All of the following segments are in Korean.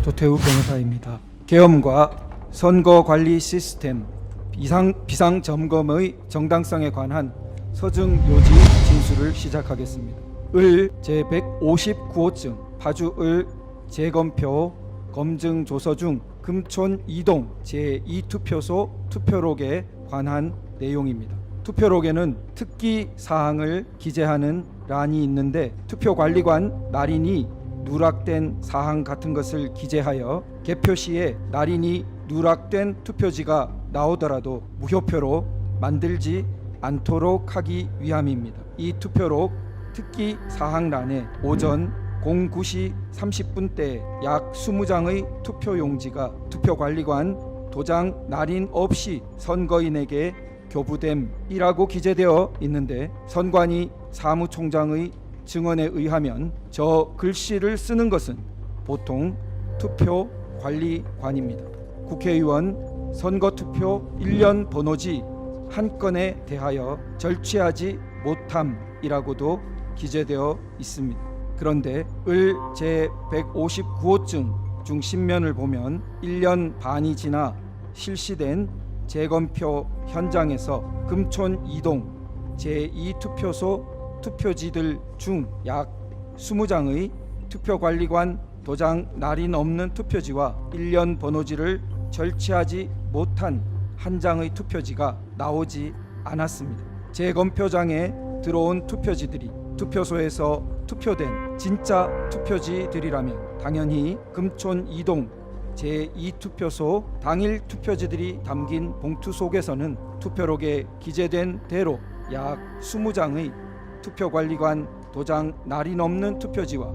조태우 변호사입니다. 계엄과 선거관리 시스템 비상점검의 정당성에 관한 서증 요지 진술을 시작하겠습니다. 을 제159호증 파주을 재검표 검증 조서 중 금촌 이동 제2투표소 투표록에 관한 내용입니다. 투표록에는 특기 사항을 기재하는 란이 있는데 투표관리관 날인이 누락된 사항 같은 것을 기재하여 개표 시에 날인이 누락된 투표지가 나오더라도 무효표로 만들지 않도록 하기 위함입니다. 이 투표록 특기 사항란에 오전 09시 30분대 약 20장의 투표용지가 투표관리관 도장 날인 없이 선거인에게 교부됨이라고 기재되어 있는데 선관위 사무총장의 증언에 의하면 저 글씨를 쓰는 것은 보통 투표관리관입니다. 국회의원 선거투표 1년 번호지 한 건에 대하여 절취하지 못함이라고도 기재되어 있습니다. 그런데 을 제159호증 중 신면을 보면 1년 반이 지나 실시된 재검표 현장에서 금촌 이동 제2투표소 투표지들 중 약 20장의 투표관리관 도장 날인 없는 투표지와 1년 번호지를 절취하지 못한 한 장의 투표지가 나오지 않았습니다. 재검표장에 들어온 투표지들이 투표소에서 투표된 진짜 투표지들이라면 당연히 금촌 이동 제2투표소 당일 투표지들이 담긴 봉투 속에서는 투표록에 기재된 대로 약 20장의 투표관리관 도장 날인 없는 투표지와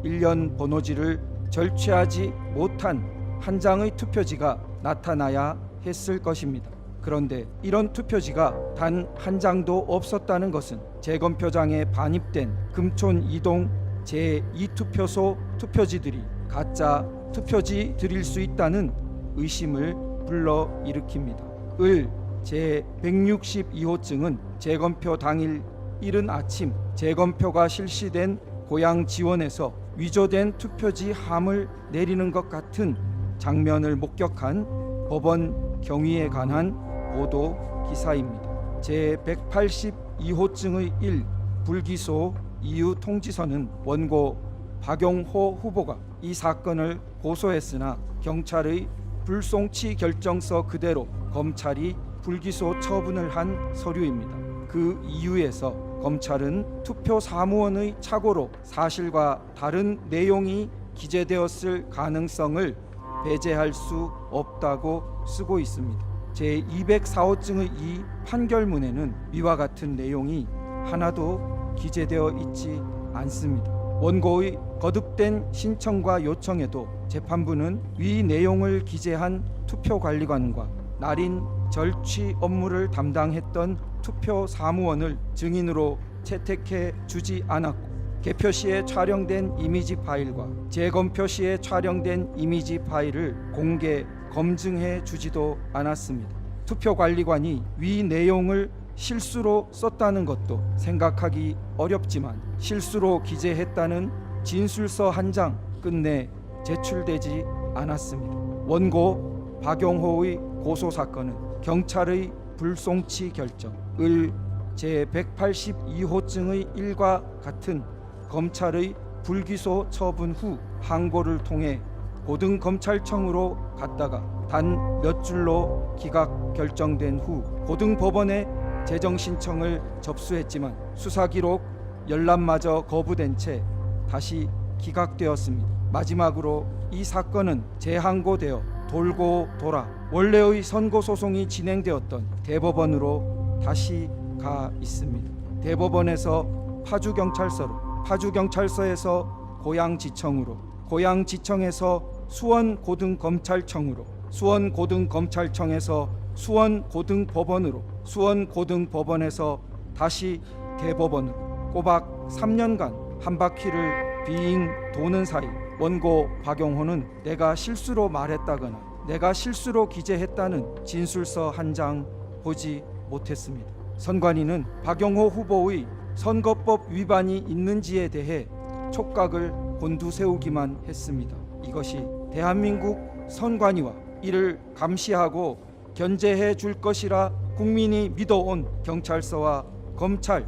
1년 번호지를 절취하지 못한 한 장의 투표지가 나타나야 했을 것입니다. 그런데 이런 투표지가 단 한 장도 없었다는 것은 재검표장에 반입된 금촌 이동 제2투표소 투표지들이 가짜 투표지들일 수 있다는 의심을 불러일으킵니다. 을 제162호증은 재검표 당일 이른 아침 재검표가 실시된 고향 지원에서 위조된 투표지 함을 내리는 것 같은 장면을 목격한 법원 경위에 관한 보도 기사입니다. 제182호증의 1 불기소 이유 통지서는 원고 박용호 후보가 이 사건을 고소했으나 경찰의 불송치 결정서 그대로 검찰이 불기소 처분을 한 서류입니다. 그 이유에서 검찰은 투표 사무원의 착오로 사실과 다른 내용이 기재되었을 가능성을 배제할 수 없다고 쓰고 있습니다. 제204호증의 이 판결문에는 위와 같은 내용이 하나도 기재되어 있지 않습니다. 원고의 거듭된 신청과 요청에도 재판부는 위 내용을 기재한 투표관리관과 날인 절취 업무를 담당했던 투표 사무원을 증인으로 채택해 주지 않았고 개표 시에 촬영된 이미지 파일과 재검표 시에 촬영된 이미지 파일을 공개 검증해 주지도 않았습니다. 투표관리관이 위 내용을 실수로 썼다는 것도 생각하기 어렵지만 실수로 기재했다는 진술서 한 장 끝내 제출되지 않았습니다. 원고 박용호의 고소 사건은 경찰의 불송치 결정을 제182호증의 1과 같은 검찰의 불기소 처분 후 항고를 통해 고등검찰청으로 갔다가 단 몇 줄로 기각 결정된 후 고등법원에 재정신청을 접수했지만 수사기록 열람마저 거부된 채 다시 기각되었습니다. 마지막으로 이 사건은 재항고되어 돌고 돌아 원래의 선고소송이 진행되었던 대법원으로 다시 가 있습니다. 대법원에서 파주경찰서로, 파주경찰서에서 고양지청으로, 고양지청에서 수원고등검찰청으로, 수원고등검찰청에서 수원고등법원으로, 수원고등법원에서 다시 대법원으로 꼬박 3년간 한 바퀴를 빙 도는 사이 원고 박용호는 내가 실수로 말했다거나 내가 실수로 기재했다는 진술서 한 장 보지 못했습니다. 선관위는 박용호 후보의 선거법 위반이 있는지에 대해 촉각을 곤두세우기만 했습니다. 이것이 대한민국 선관위와 이를 감시하고 견제해 줄 것이라 국민이 믿어온 경찰서와 검찰,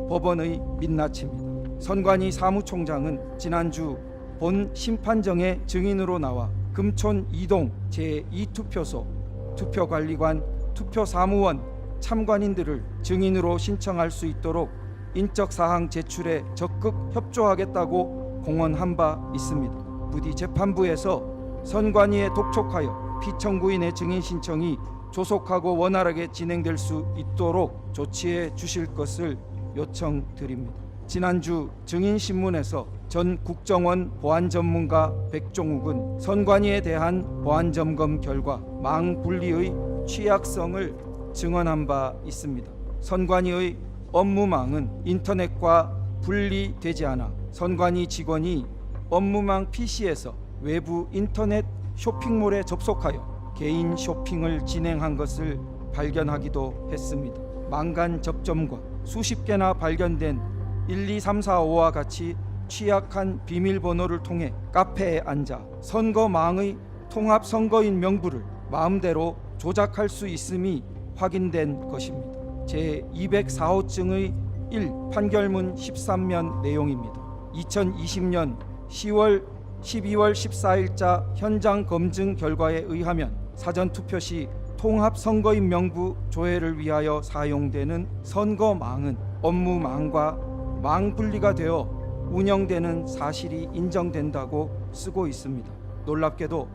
법원의 민낯입니다. 선관위 사무총장은 지난주 본 심판정의 증인으로 나와 금촌 2동 제2투표소 투표관리관, 투표사무원, 참관인들을 증인으로 신청할 수 있도록 인적사항 제출에 적극 협조하겠다고 공언한 바 있습니다. 부디 재판부에서 선관위에 독촉하여 피청구인의 증인 신청이 조속하고 원활하게 진행될 수 있도록 조치해 주실 것을 요청드립니다. 지난주 증인신문에서 전 국정원 보안전문가 백종욱은 선관위에 대한 보안점검 결과 망분리의 취약성을 증언한 바 있습니다. 선관위의 업무망은 인터넷과 분리되지 않아 선관위 직원이 업무망 PC에서 외부 인터넷 쇼핑몰에 접속하여 개인 쇼핑을 진행한 것을 발견하기도 했습니다. 망간 접점과 수십 개나 발견된 1, 2, 3, 4, 5와 같이 취약한 비밀번호를 통해 카페에 앉아 선거망의 통합선거인 명부를 마음대로 조작할 수 있음이 확인된 것입니다. 제204호증의 1 판결문 13면 내용입니다. 2020년 10월 12월 14일자 현장 검증 결과에 의하면 사전투표 시 통합선거인 명부 조회를 위하여 사용되는 선거망은 업무망과 망분리가 되어 운영되는 사실이 인정된다고 쓰고 있습니다. 놀랍게도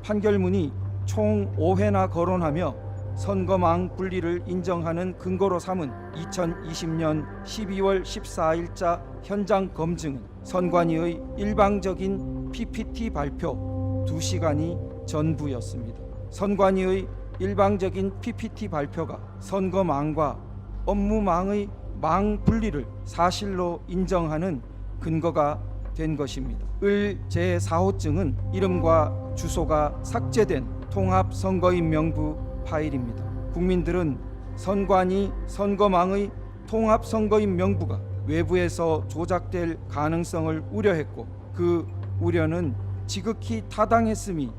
판결문이 총 5회나 거론하며 선거망 분리를 인정하는 근거로 삼은 2020년 12월 14일자 현장 검증은 선관위의 일방적인 PPT 발표 2시간이 전부였습니다. 선관위의 일방적인 PPT 발표가 선거망과 업무망의 망 분리를 사실로 인정하는 근거가 된 것입니다. 을 제4호증은 이름과 주소가 삭제된 통합선거인 명부 파일입니다. 국민들은 선관위 선거망의 통합선거인 명부가 외부에서 조작될 가능성을 우려했고 그 우려는 지극히 타당했음이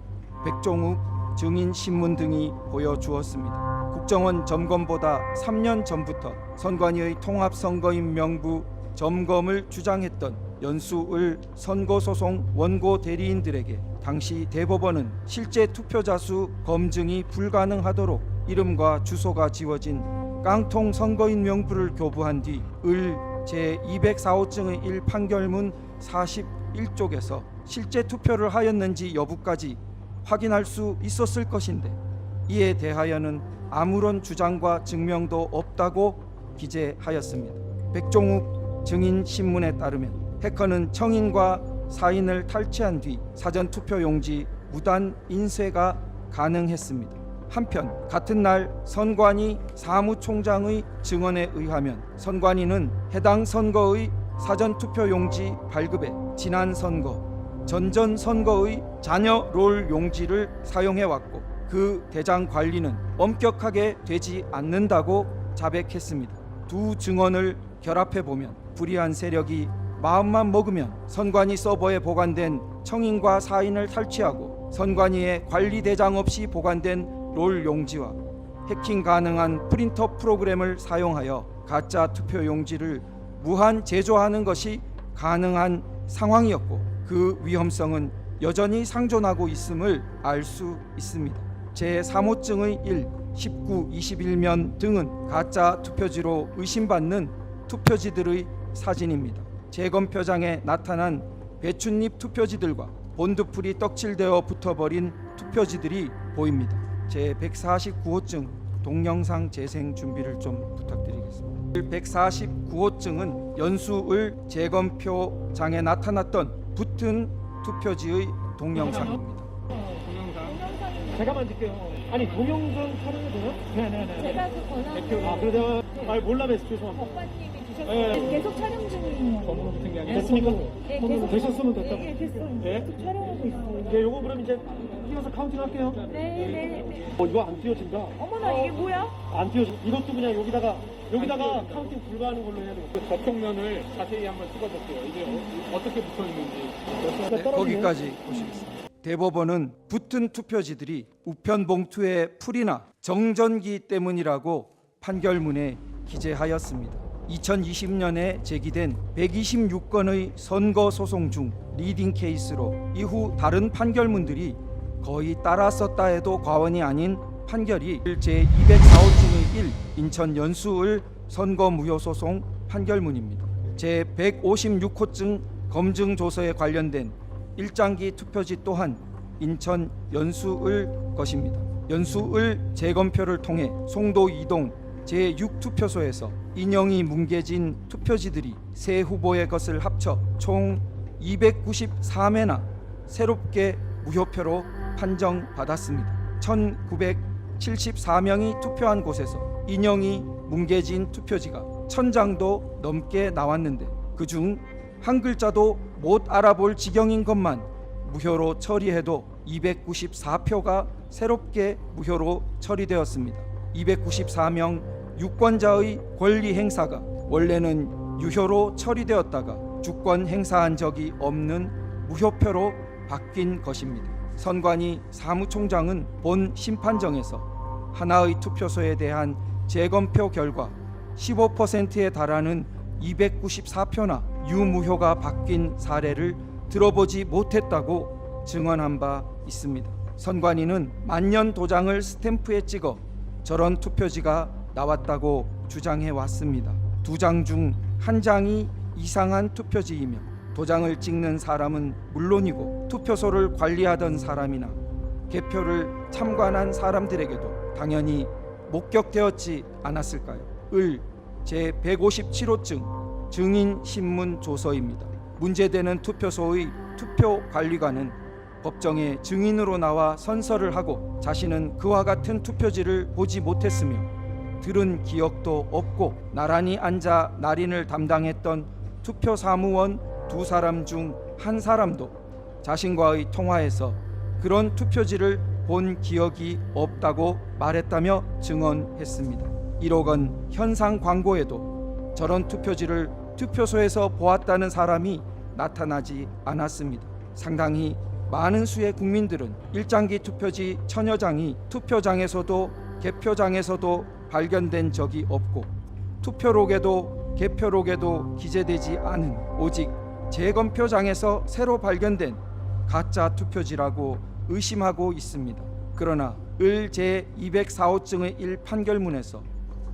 백종욱 증인신문 등이 보여주었습니다. 국정원 점검보다 3년 전부터 선관위의 통합선거인 명부 점검을 주장했던 연수을 선거소송 원고 대리인들에게 당시 대법원은 실제 투표자 수 검증이 불가능하도록 이름과 주소가 지워진 깡통 선거인 명부를 교부한 뒤 을 제204호증의 1 판결문 41쪽에서 실제 투표를 하였는지 여부까지 확인할 수 있었을 것인데 이에 대하여는 아무런 주장과 증명도 없다고 기재하였습니다. 백종욱 증인 신문에 따르면 해커는 청인과 사인을 탈취한 뒤 사전투표용지 무단 인쇄가 가능했습니다. 한편 같은 날 선관위 사무총장의 증언에 의하면 선관위는 해당 선거의 사전투표용지 발급에 지난 선거, 전전 선거의 잔여 롤 용지를 사용해왔고 그 대장 관리는 엄격하게 되지 않는다고 자백했습니다. 두 증언을 결합해보면 불의한 세력이 마음만 먹으면 선관위 서버에 보관된 청인과 사인을 탈취하고 선관위에 관리대장 없이 보관된 롤 용지와 해킹 가능한 프린터 프로그램을 사용하여 가짜 투표 용지를 무한 제조하는 것이 가능한 상황이었고 그 위험성은 여전히 상존하고 있음을 알 수 있습니다. 제3호증의 1, 19, 21면 등은 가짜 투표지로 의심받는 투표지들의 사진입니다. 재검표장에 나타난 배춧잎 투표지들과 본드풀이 떡칠되어 붙어버린 투표지들이 보입니다. 제149호증 동영상 재생 준비를 좀 부탁드리겠습니다. 149호증은 연수을 재검표장에 나타났던 붙은 투표지의 동영상입니다. 동영상 제가 만들게요. 아니 동영상 촬영이 돼요? 네네네. 제가 그 권한을 그러다 말 몰라서 죄송합니다. 법관님이 오셨어요. 예. 계속 촬영 중이에요. 전문으로 붙은 게 아니라 됐습니까? 네, 전문으로 되셨으면 됐다. 네, 됐어요. 네? 계속 촬영하고 있어요. 네, 요거 그럼 이제 띄워서 카운팅 할게요. 네, 네, 네. 이거 안 띄워진다. 어머나, 이게 뭐야? 안 띄워져. 이것도 그냥 여기다가 카운팅 불가하는 걸로 해야 되고. 접촉면을 자세히 한번 찍어볼게요. 이게 어떻게 붙어 있는지. 네, 거기까지 보시겠습니다. 대법원은 붙은 투표지들이 우편 봉투에 풀이나 정전기 때문이라고 판결문에 기재하였습니다. 2020년에 제기된 126건의 선거 소송 중 리딩 케이스로 이후 다른 판결문들이 거의 따랐었다 해도 과언이 아닌 판결이 제204호증의 1 인천 연수을 선거무효소송 판결문입니다. 제156호증 검증조서에 관련된 일장기 투표지 또한 인천 연수을 것입니다. 연수을 재검표를 통해 송도 2동 제6투표소에서 인형이 뭉개진 투표지들이 세 후보의 것을 합쳐 총 294매나 새롭게 무효표로 판정받았습니다. 1974명이 투표한 곳에서 인형이 뭉개진 투표지가 1000장도 넘게 나왔는데 그중 한 글자도 못 알아볼 지경인 것만 무효로 처리해도 294표가 새롭게 무효로 처리되었습니다. 294명 유권자의 권리 행사가 원래는 유효로 처리되었다가 주권 행사한 적이 없는 무효표로 바뀐 것입니다. 선관위 사무총장은 본 심판정에서 하나의 투표소에 대한 재검표 결과 15%에 달하는 294표나 유무효가 바뀐 사례를 들어보지 못했다고 증언한 바 있습니다. 선관위는 만년 도장을 스탬프에 찍어 저런 투표지가 나왔다고 주장해 왔습니다. 두 장 중 한 장이 이상한 투표지이며 도장을 찍는 사람은 물론이고 투표소를 관리하던 사람이나 개표를 참관한 사람들에게도 당연히 목격되었지 않았을까요? 을 제157호증 증인신문 조서입니다. 문제되는 투표소의 투표관리관은 법정에 증인으로 나와 선서를 하고 자신은 그와 같은 투표지를 보지 못했으며 들은 기억도 없고 나란히 앉아 날인을 담당했던 투표사무원 두 사람 중 한 사람도 자신과의 통화에서 그런 투표지를 본 기억이 없다고 말했다며 증언했습니다. 1억 원 현상 광고에도 저런 투표지를 투표소에서 보았다는 사람이 나타나지 않았습니다. 상당히 많은 수의 국민들은 일장기 투표지 1000여 장이 투표장에서도 개표장에서도 발견된 적이 없고 투표록에도 개표록에도 기재되지 않은 오직 재검표장에서 새로 발견된 가짜 투표지라고 의심하고 있습니다. 그러나 을 제204호증의 1 판결문에서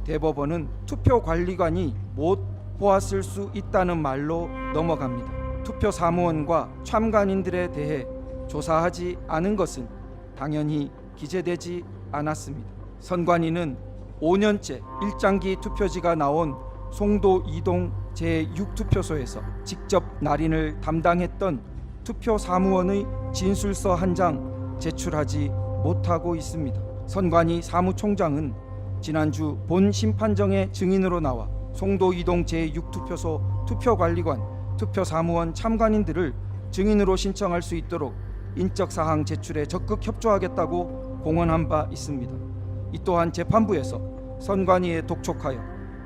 대법원은 투표관리관이 못 보았을 수 있다는 말로 넘어갑니다. 투표사무원과 참관인들에 대해 조사하지 않은 것은 당연히 기재되지 않았습니다. 선관위는 5년째 일장기 투표지가 나온 송도 2동 제6투표소에서 직접 날인을 담당했던 투표사무원의 진술서 한 장 제출하지 못하고 있습니다. 선관위 사무총장은 지난주 본 심판정의 증인으로 나와 송도 2동 제6투표소 투표관리관, 투표사무원 참관인들을 증인으로 신청할 수 있도록 인적사항 제출에 적극 협조하겠다고 공언한 바 있습니다. 이 또한 재판부에서 선관위에 독촉하여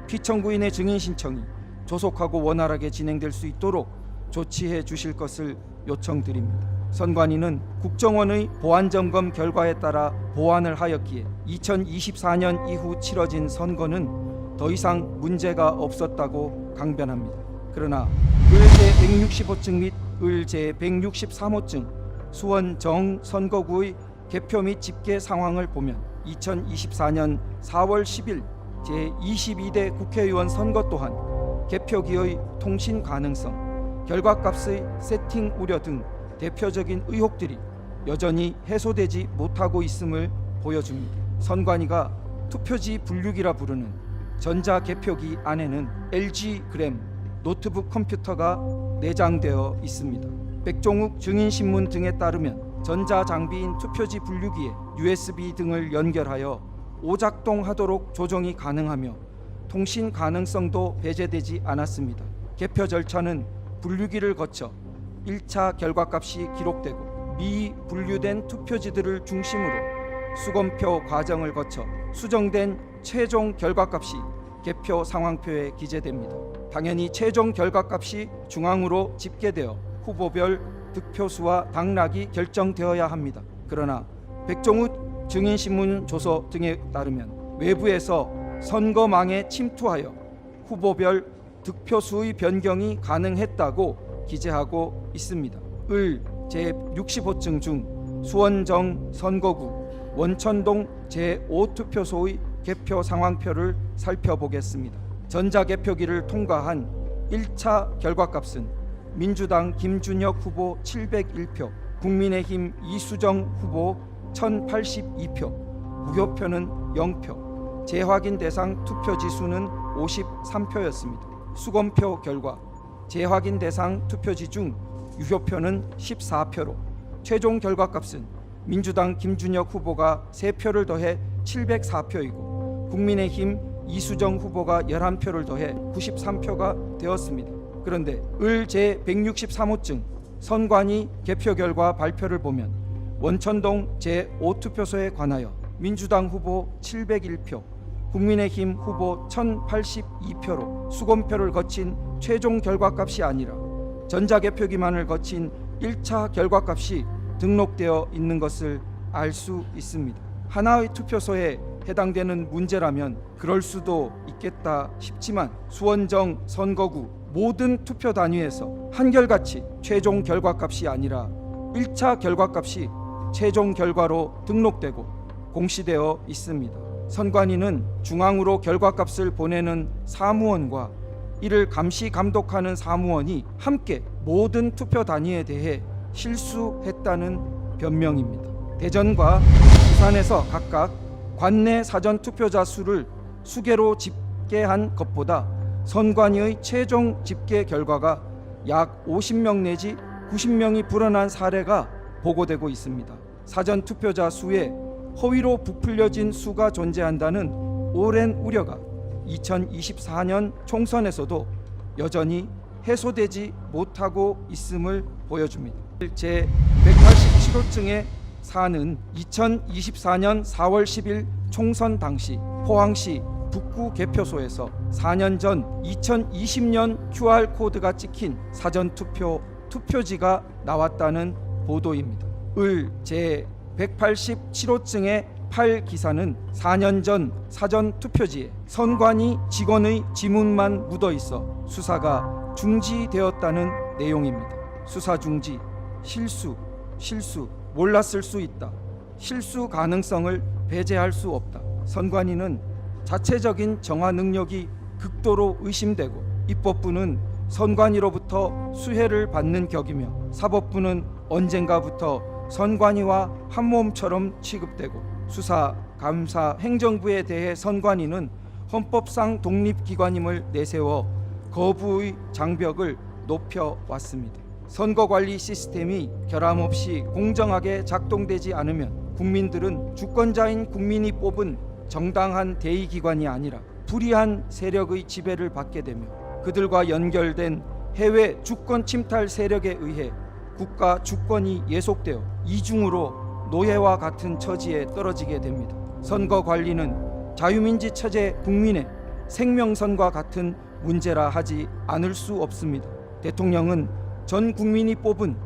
피청구인의 증인 신청이 조속하고 원활하게 진행될 수 있도록 조치해 주실 것을 요청드립니다. 선관위는 국정원의 보안점검 결과에 따라 보완을 하였기에 2024년 이후 치러진 선거는 더 이상 문제가 없었다고 강변합니다. 그러나 을 제160호증 및 을 제163호증 수원 정선거구의 개표 및 집계 상황을 보면 2024년 4월 10일 제22대 국회의원 선거 또한 개표기의 통신 가능성, 결과값의 세팅 우려 등 대표적인 의혹들이 여전히 해소되지 못하고 있음을 보여줍니다. 선관위가 투표지 분류기라 부르는 전자개표기 안에는 LG 그램 노트북 컴퓨터가 내장되어 있습니다. 백종욱 증인신문 등에 따르면 전자장비인 투표지 분류기에 USB 등을 연결하여 오작동하도록 조정이 가능하며 통신 가능성도 배제되지 않았습니다. 개표 절차는 분류기를 거쳐 1차 결과값이 기록되고 미분류된 투표지들을 중심으로 수검표 과정을 거쳐 수정된 최종 결과값이 개표 상황표에 기재됩니다. 당연히 최종 결과값이 중앙으로 집계되어 후보별 득표수와 당락이 결정되어야 합니다. 그러나 백종욱 증인신문 조서 등에 따르면 외부에서 선거망에 침투하여 후보별 득표수의 변경이 가능했다고 기재하고 있습니다. 을 제65층 중 수원정 선거구 원천동 제5투표소의 개표 상황표를 살펴보겠습니다. 전자개표기를 통과한 1차 결과값은 민주당 김준혁 후보 701표, 국민의힘 이수정 후보 1082표, 무효표는 0표, 재확인 대상 투표지 수는 53표였습니다. 수검표 결과 재확인 대상 투표지 중 유효표는 14표로 최종 결과값은 민주당 김준혁 후보가 3표를 더해 704표이고 국민의힘 이수정 후보가 11표를 더해 93표가 되었습니다. 그런데 을 제163호증 선관위 개표 결과 발표를 보면 원천동 제5투표소에 관하여 민주당 후보 701표, 국민의힘 후보 1082표로 수검표를 거친 최종 결과값이 아니라 전자개표기만을 거친 1차 결과값이 등록되어 있는 것을 알 수 있습니다. 하나의 투표소에 해당되는 문제라면 그럴 수도 있겠다 싶지만 수원정 선거구 모든 투표 단위에서 한결같이 최종 결과값이 아니라 1차 결과값이 최종 결과로 등록되고 공시되어 있습니다. 선관위는 중앙으로 결과값을 보내는 사무원과 이를 감시 감독하는 사무원이 함께 모든 투표 단위에 대해 실수했다는 변명입니다. 대전과 부산에서 각각 관내 사전 투표자 수를 수개로 집계한 것보다 선관위의 최종 집계 결과가 약 50명 내지 90명이 불어난 사례가 보고되고 있습니다. 사전 투표자 수에 허위로 부풀려진 수가 존재한다는 오랜 우려가 2024년 총선에서도 여전히 해소되지 못하고 있음을 보여줍니다. 제187호증에 사는 2024년 4월 10일 총선 당시 포항시 북구 개표소에서 4년 전 2020년 QR코드가 찍힌 사전투표 투표지가 나왔다는 보도입니다. 을 제187호증의 8기사는 4년 전 사전투표지에 선관위 직원의 지문만 묻어있어 수사가 중지되었다는 내용입니다. 수사 중지, 실수, 몰랐을 수 있다. 실수 가능성을 배제할 수 없다. 선관위는 자체적인 정화 능력이 극도로 의심되고 입법부는 선관위로부터 수혜를 받는 격이며 사법부는 언젠가부터 선관위와 한몸처럼 취급되고 수사, 감사, 행정부에 대해 선관위는 헌법상 독립기관임을 내세워 거부의 장벽을 높여왔습니다. 선거관리 시스템이 결함없이 공정하게 작동되지 않으면 국민들은 주권자인 국민이 뽑은 정당한 대의기관이 아니라 불의한 세력의 지배를 받게 되며 그들과 연결된 해외 주권 침탈 세력에 의해 국가 주권이 예속되어 이중으로 노예와 같은 처지에 떨어지게 됩니다. 선거 관리는 자유민지 체제 국민의 생명선과 같은 문제라 하지 않을 수 없습니다. 대통령은 전 국민이 뽑은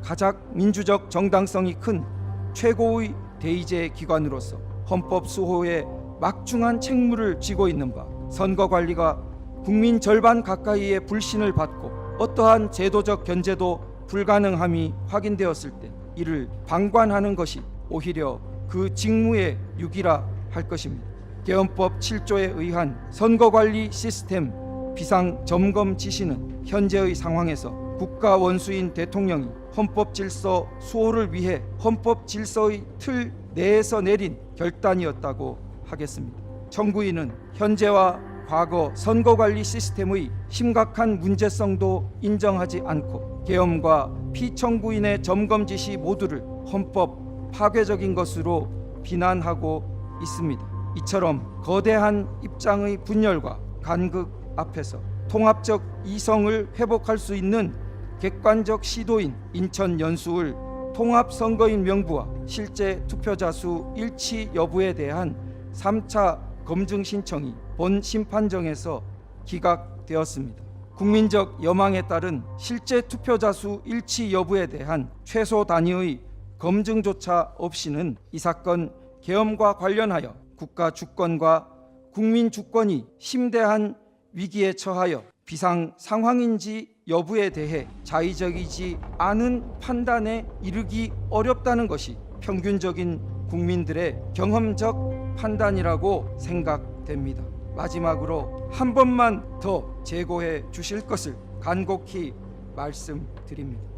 가장 민주적 정당성이 큰 최고의 대의제 기관으로서 헌법 수호에 막중한 책무를 지고 있는 바 선거 관리가 국민 절반 가까이의 불신을 받고 어떠한 제도적 견제도 불가능함이 확인되었을 때 이를 방관하는 것이 오히려 그 직무의 유기라 할 것입니다. 개헌법 7조에 의한 선거관리 시스템 비상 점검 지시는 현재의 상황에서 국가 원수인 대통령이 헌법 질서 수호를 위해 헌법 질서의 틀 내에서 내린 결단이었다고 하겠습니다. 청구인은 현재와 과거 선거관리 시스템의 심각한 문제성도 인정하지 않고 계엄과 피청구인의 점검 지시 모두를 헌법 파괴적인 것으로 비난하고 있습니다. 이처럼 거대한 입장의 분열과 간극 앞에서 통합적 이성을 회복할 수 있는 객관적 시도인 인천 연수을 통합선거인 명부와 실제 투표자 수 일치 여부에 대한 3차 검증 신청이 본 심판정에서 기각되었습니다. 국민적 여망에 따른 실제 투표자 수 일치 여부에 대한 최소 단위의 검증조차 없이는 이 사건 계엄과 관련하여 국가 주권과 국민 주권이 심대한 위기에 처하여 비상 상황인지 여부에 대해 자의적이지 않은 판단에 이르기 어렵다는 것이 평균적인 국민들의 경험적 판단이라고 생각됩니다. 마지막으로 한 번만 더 재고해 주실 것을 간곡히 말씀드립니다.